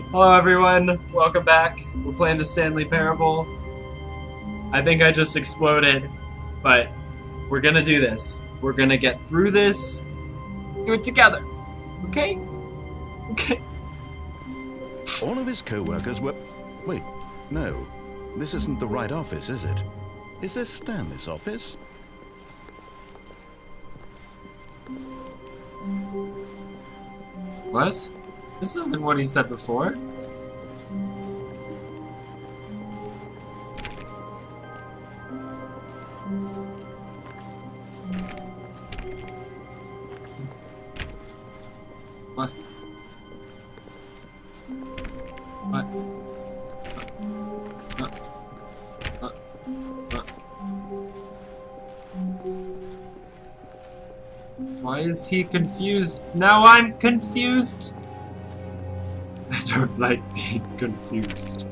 Hello everyone, welcome back. We're playing the Stanley Parable. I think I just exploded, but we're gonna do this. We're gonna get through this. Do it together. Okay? Okay. All of his co-workers were... Wait, no. This isn't the right office, is it? Is this Stanley's office? What? This isn't what he said before. What? What? Why is he confused? Now I'm confused. I don't like being confused.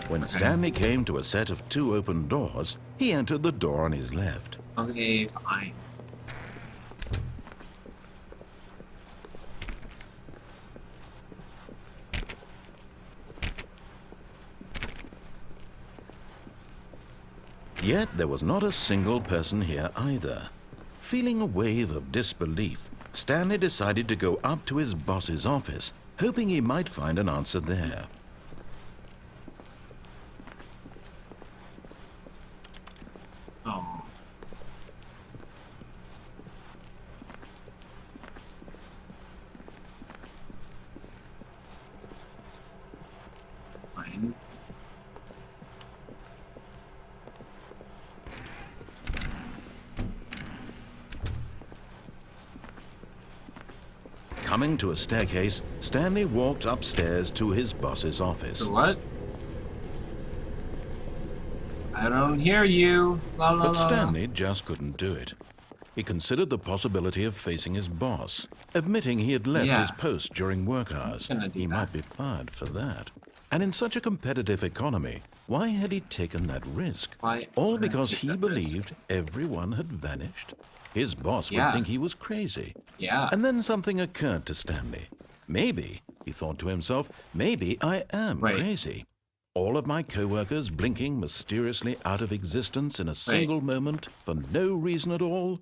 When Stanley came to a set of 2 open doors, he entered the door on his left. Okay, fine. Yet there was not a single person here either. Feeling a wave of disbelief, Stanley decided to go up to his boss's office, hoping he might find an answer there. Oh. Fine. Coming to a staircase, Stanley walked upstairs to his boss's office. So what? I don't hear you. La, la, But la. Stanley just couldn't do it. He considered the possibility of facing his boss, admitting he had left his post during work hours. He might be fired for that. And in such a competitive economy, why had he taken that risk? Why All would I because take he that risk? believed everyone had vanished? His boss would Yeah. think he was crazy. Yeah. And then something occurred to Stanley. Maybe, he thought to himself, maybe I am crazy. All of my co-workers blinking mysteriously out of existence in a single moment for no reason at all.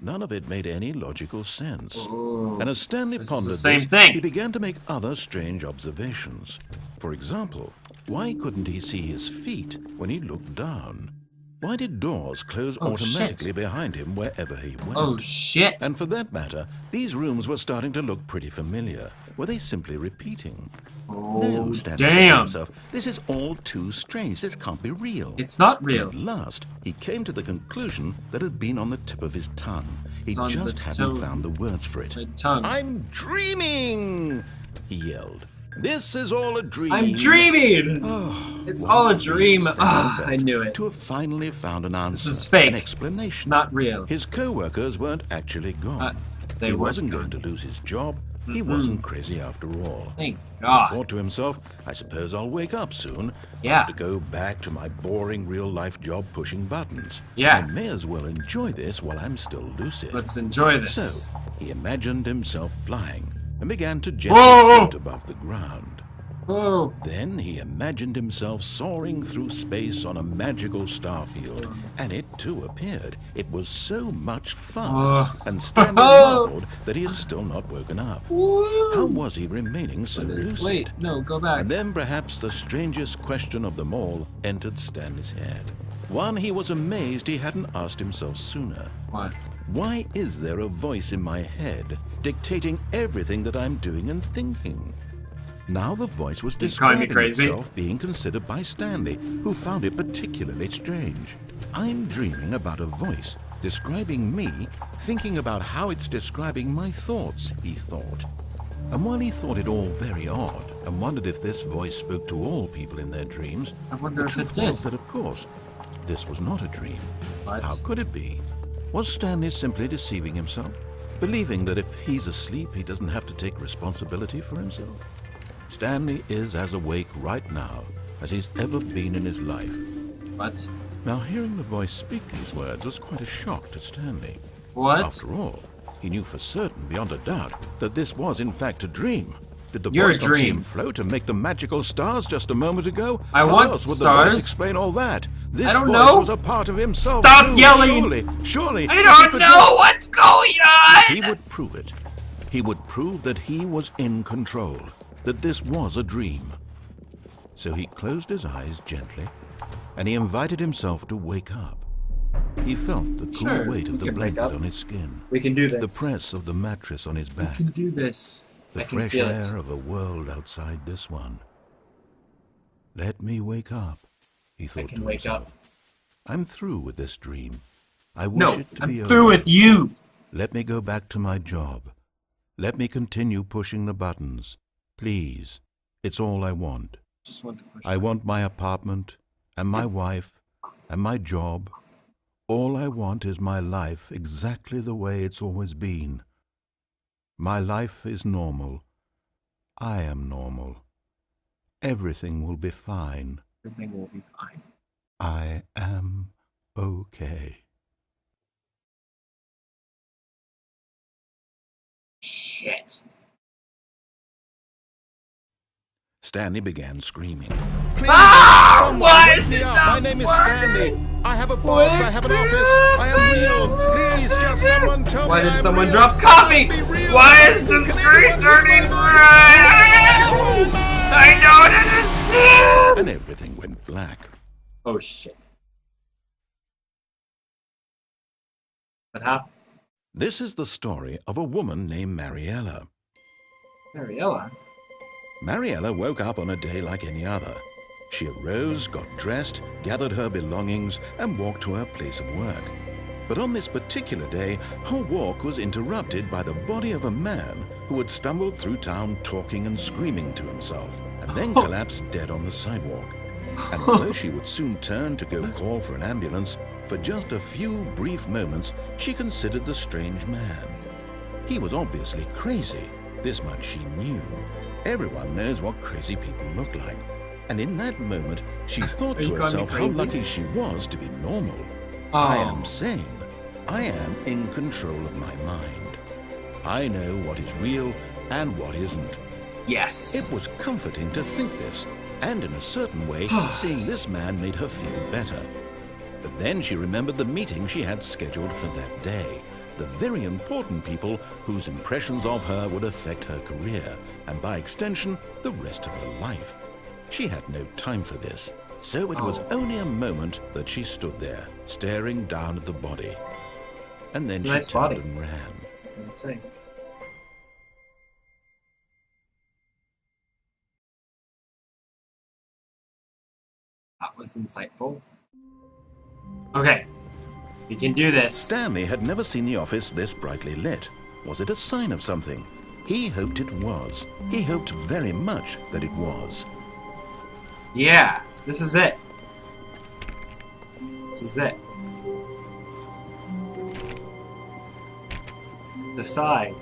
None of it made any logical sense. And as Stanley This is pondered the same this, thing. he began to make other strange observations. For example, why couldn't he see his feet when he looked down? Why did doors close automatically behind him wherever he went? Oh shit! And for that matter, these rooms were starting to look pretty familiar. Were they simply repeating? No, Stanley said to himself, this is all too strange. This can't be real. It's not real. At last, he came to the conclusion that had been on the tip of his tongue. He It's on just the hadn't tip found the words for it. My tongue. I'm dreaming! He yelled. This is all a dream. I'm dreaming! It's all a dream. I knew it. To have finally found an answer. This is fake. An explanation. Not real. His co-workers weren't actually gone. They He weren't wasn't gone. going to lose his job. He wasn't crazy after all. Thank He God. thought to himself, I suppose I'll wake up soon. Yeah. I'll have to go back to my boring real-life job pushing buttons. Yeah. I may as well enjoy this while I'm still lucid. Let's enjoy this. So, he imagined himself flying and began to gently Whoa! float above the ground. Whoa. Then he imagined himself soaring through space on a magical starfield, and it too appeared. It was so much fun, and Stanley marveled that he had still not woken up. How was he remaining so lucid? Wait, no, go back. And then perhaps the strangest question of them all entered Stanley's head. One he was amazed he hadn't asked himself sooner. What? Why is there a voice in my head dictating everything that I'm doing and thinking? Now the voice was He's calling me describing crazy. itself being considered by Stanley, who found it particularly strange. I'm dreaming about a voice describing me, thinking about how it's describing my thoughts, he thought. And while he thought it all very odd, and wondered if this voice spoke to all people in their dreams, I wonder the if truth it did. was that, of course, this was not a dream. What? How could it be? Was Stanley simply deceiving himself, believing that if he's asleep, he doesn't have to take responsibility for himself? Stanley is as awake right now as he's ever been in his life. What? Now, hearing the voice speak these words was quite a shock to Stanley. What? After all, He knew for certain, beyond a doubt, that this was in fact a dream. Did the You're voice a not see him dream. float and make the magical stars just a moment ago? I How want else would stars. the voice explain all that? This I don't voice know. was a part of himself Stop too. yelling. Surely. I don't know what's going on! He would prove it. He would prove that he was in control, that this was a dream. So he closed his eyes gently, and he invited himself to wake up. He felt the cool weight of the blanket on his skin, We can do the this. press of the mattress on his back, We can do this. the I can fresh feel air it. of a world outside this one. Let me wake up, he thought I can to wake himself. up. I'm through with this dream. I wish No, it to be I'm over. through with you! Let me go back to my job. Let me continue pushing the buttons. Please. It's all I want. Just want to push I want my apartment, and my wife, and my job. All I want is my life exactly the way it's always been. My life is normal. I am normal. Everything will be fine. Everything will be fine. I am okay. Shit. Stanley began screaming. Please, Ah! someone Why wake is me it up. not My name is working? Stanley. I have a boss. I have an office. I am real. Please, just someone tell Why me did I'm someone real. drop coffee? Be real. Why is the Can screen anyone turning give me red? Oh, I don't understand! And everything went black. Oh shit. What happened? This is the story of a woman named Mariella. Mariella? Mariella woke up on a day like any other. She arose, got dressed, gathered her belongings, and walked to her place of work. But on this particular day, her walk was interrupted by the body of a man who had stumbled through town talking and screaming to himself, and then collapsed dead on the sidewalk. And although she would soon turn to go call for an ambulance, for just a few brief moments, she considered the strange man. He was obviously crazy. This much she knew. Everyone knows what crazy people look like. And in that moment, she thought to herself how lucky she was to be normal. I am sane. I am in control of my mind. I know what is real and what isn't. Yes. It was comforting to think this, and in a certain way, seeing this man made her feel better. But then she remembered the meeting she had scheduled for that day, the very important people whose impressions of her would affect her career, and by extension, the rest of her life. She had no time for this, so it was only a moment that she stood there, staring down at the body. And then she turned and ran. I was gonna say. That was insightful. Okay. We can do this. Stanley had never seen the office this brightly lit. Was it a sign of something? He hoped it was. He hoped very much that it was. Yeah, this is it. This is it. Decide.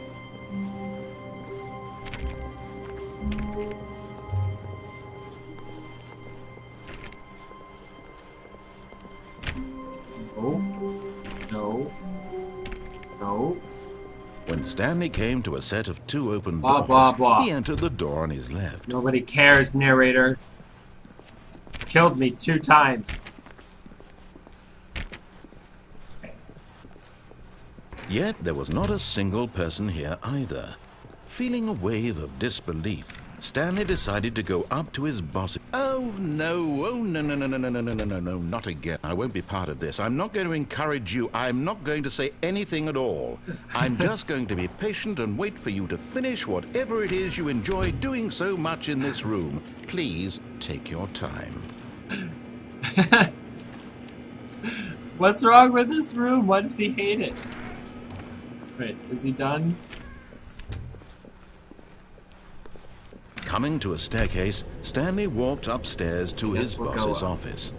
No. No. When Stanley came to a set of two open Blah, doors, blah, blah. he entered the door on his left. Nobody cares, narrator. Killed me 2 times. Yet there was not a single person here either. Feeling a wave of disbelief, Stanley decided to go up to his boss. Oh no, no, not again. I won't be part of this. I'm not going to encourage you. I'm not going to say anything at all. I'm just going to be patient and wait for you to finish whatever it is you enjoy doing so much in this room. Please take your time. What's wrong with this room? Why does he hate it? Wait, is he done? Coming to a staircase, Stanley walked upstairs to his we'll boss's go up. office.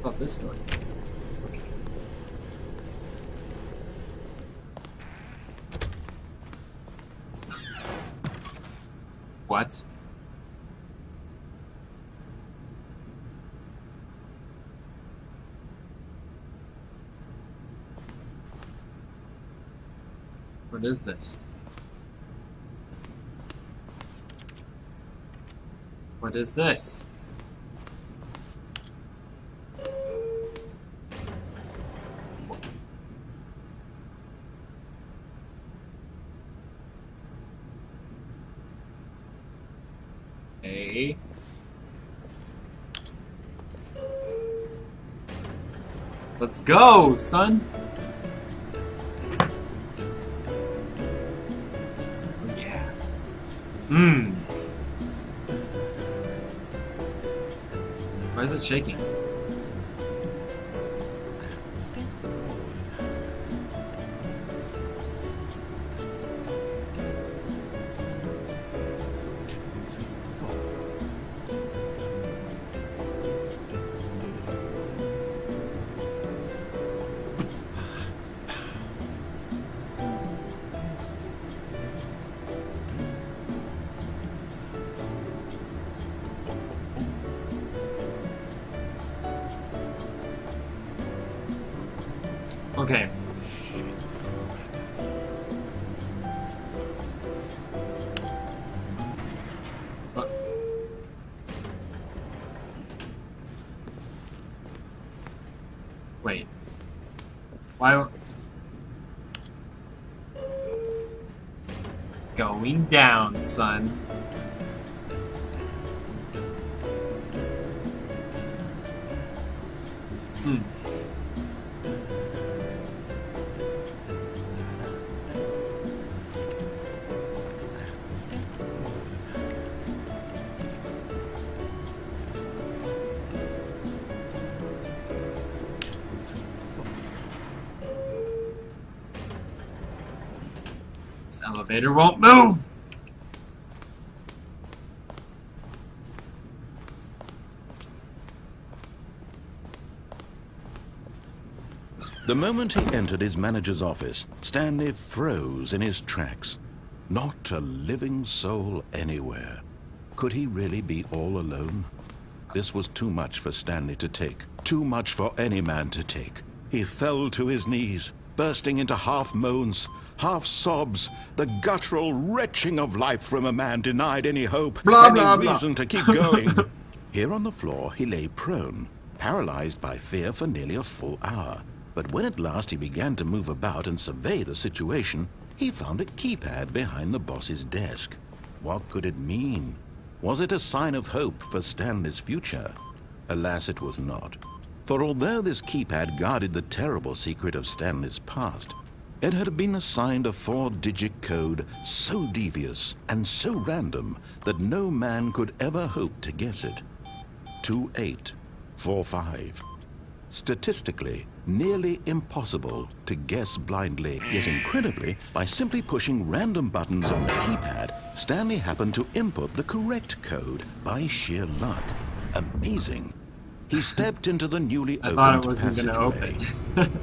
What about this door? Okay. What? What is this? What is this? Hey. Let's go, son. Oh, yeah. Why is it shaking? Okay. What? Wait. Why? Going down, son. This elevator won't move! The moment he entered his manager's office, Stanley froze in his tracks. Not a living soul anywhere. Could he really be all alone? This was too much for Stanley to take. Too much for any man to take. He fell to his knees, bursting into half moans, half sobs, the guttural retching of life from a man denied any hope, any reason to keep going. Here on the floor, he lay prone, paralyzed by fear for nearly a full hour. But when at last he began to move about and survey the situation, he found a keypad behind the boss's desk. What could it mean? Was it a sign of hope for Stanley's future? Alas, it was not. For although this keypad guarded the terrible secret of Stanley's past, it had been assigned a 4-digit code so devious and so random that no man could ever hope to guess it. 2845. Statistically, nearly impossible to guess blindly, yet incredibly, by simply pushing random buttons on the keypad, Stanley happened to input the correct code by sheer luck. Amazing. He stepped into the newly opened I thought it wasn't going to passageway. open.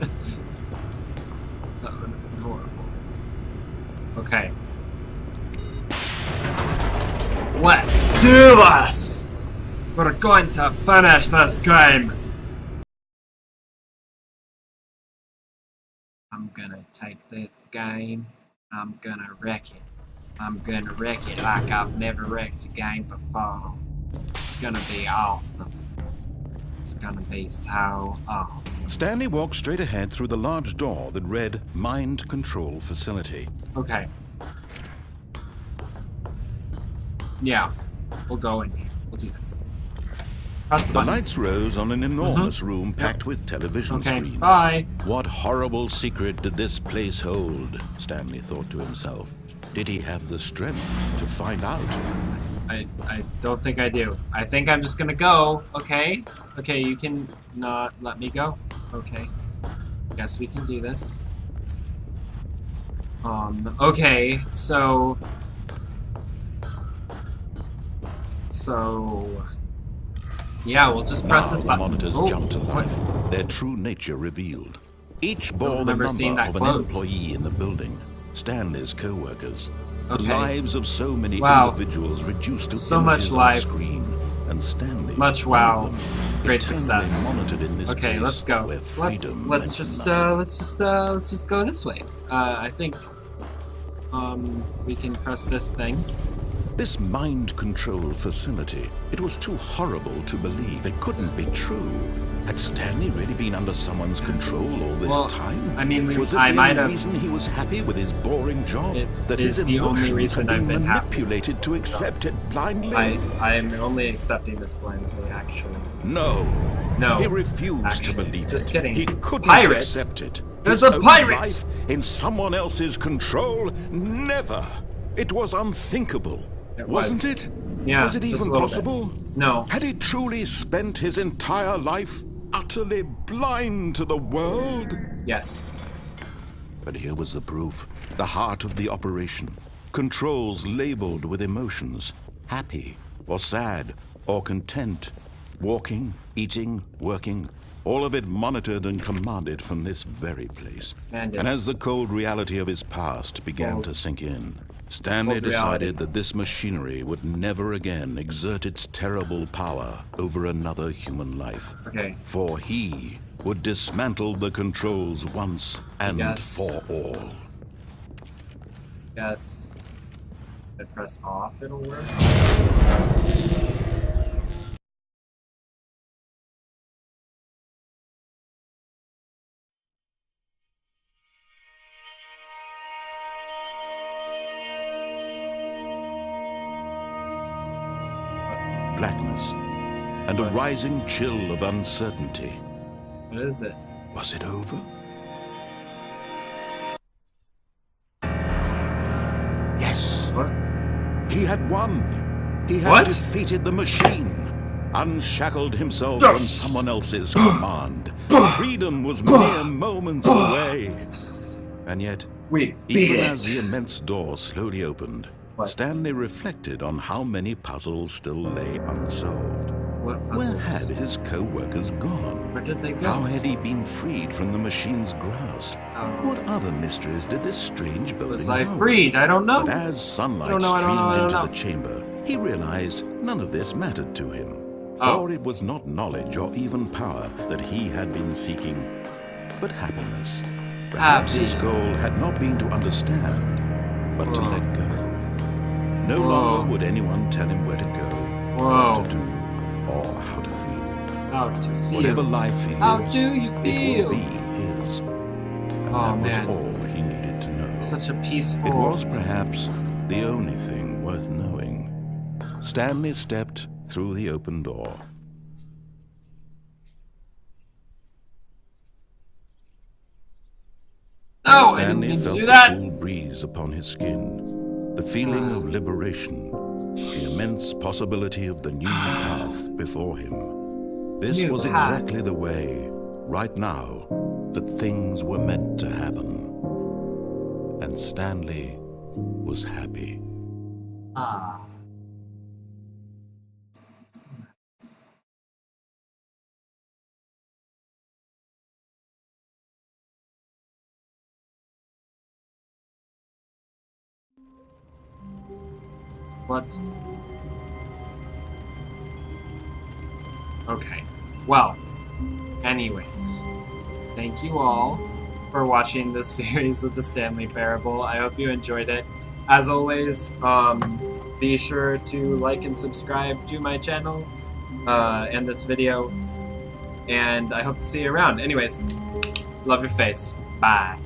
That would have been horrible. Okay. Let's do this! We're going to finish this game! I'm gonna take this game. I'm gonna wreck it. I'm gonna wreck it like I've never wrecked a game before. It's gonna be awesome. It's gonna be so awesome. Stanley walked straight ahead through the large door that read Mind Control Facility. Okay. Yeah. We'll go in here. We'll do this. Press the The buttons. lights rose on an enormous room packed with television Okay, screens. bye. What horrible secret did this place hold? Stanley thought to himself. Did he have the strength to find out? I don't think I do. I think I'm just gonna go, okay? Okay, you can not let me go. Okay. Guess we can do this. Okay, so... Yeah, we'll just press this button. The monitors Oh, jumped to what? life, their true nature revealed. Each bore the remember seeing number that of an close. employee in the building, Stanley's co-workers. The Okay. lives of so many Wow. individuals reduced to So images much on life. a screen, and Stanley, Much one of wow. them, Great eternally success. monitored in this Okay, place let's go. where Let's freedom meant just nothing. let's just go this way. I think we can press this thing. This mind control facility, it was too horrible to believe. It couldn't be true. Had Stanley really been under someone's control all this time? I mean, was this I the might only have. reason he was happy with his boring job? That is his the only emotions reason had I've been been happy. manipulated to accept it blindly? I am only accepting this blindly, actually. No. No. He refused actually, to believe just it. kidding. He couldn't Pirates? accept it. There's His a own pirate! life in someone else's control? Never. It was unthinkable. Wasn't it? Yeah, was it just a even little possible? bit. No. Had he truly spent his entire life utterly blind to the world? Yes. But here was the proof. The heart of the operation. Controls labeled with emotions. Happy, or sad, or content. Walking, eating, working. All of it monitored and commanded from this very place. And as the cold reality of his past began to sink in, Stanley decided that this machinery would never again exert its terrible power over another human life. Okay. For he would dismantle the controls once and for all. Yes. If I press off, it'll work. Blackness and a rising chill of uncertainty. What is it? Was it over? Yes. What? He had won. He had defeated the machine. Unshackled himself from someone else's command. Freedom was mere moments away. And yet, even as the immense door slowly opened, Stanley reflected on how many puzzles still lay unsolved. What puzzles? Where had his co-workers gone? Where did they go? How had he been freed from the machine's grasp? What other mysteries did this strange building Was I hold? freed? I don't know. But as sunlight streamed into the chamber, he realized none of this mattered to him. For it was not knowledge or even power that he had been seeking, but happiness. Perhaps his goal had not been to understand, but to let go. No longer would anyone tell him where to go, what to do, or how to feel. How to feel. Whatever life he lives, How do you feel? it will be his. And that was all he needed to know. Such a peaceful... It was perhaps the only thing worth knowing. Stanley stepped through the open door. No, Stanley felt the cool breeze upon his skin. The feeling of liberation, the immense possibility of the new path before him. This was exactly the way, right now, that things were meant to happen. And Stanley was happy. So nice. What? Okay. Well, anyways, thank you all for watching this series of the Stanley Parable. I hope you enjoyed it. As always, be sure to like and subscribe to my channel and this video, and I hope to see you around. Anyways, love your face. Bye.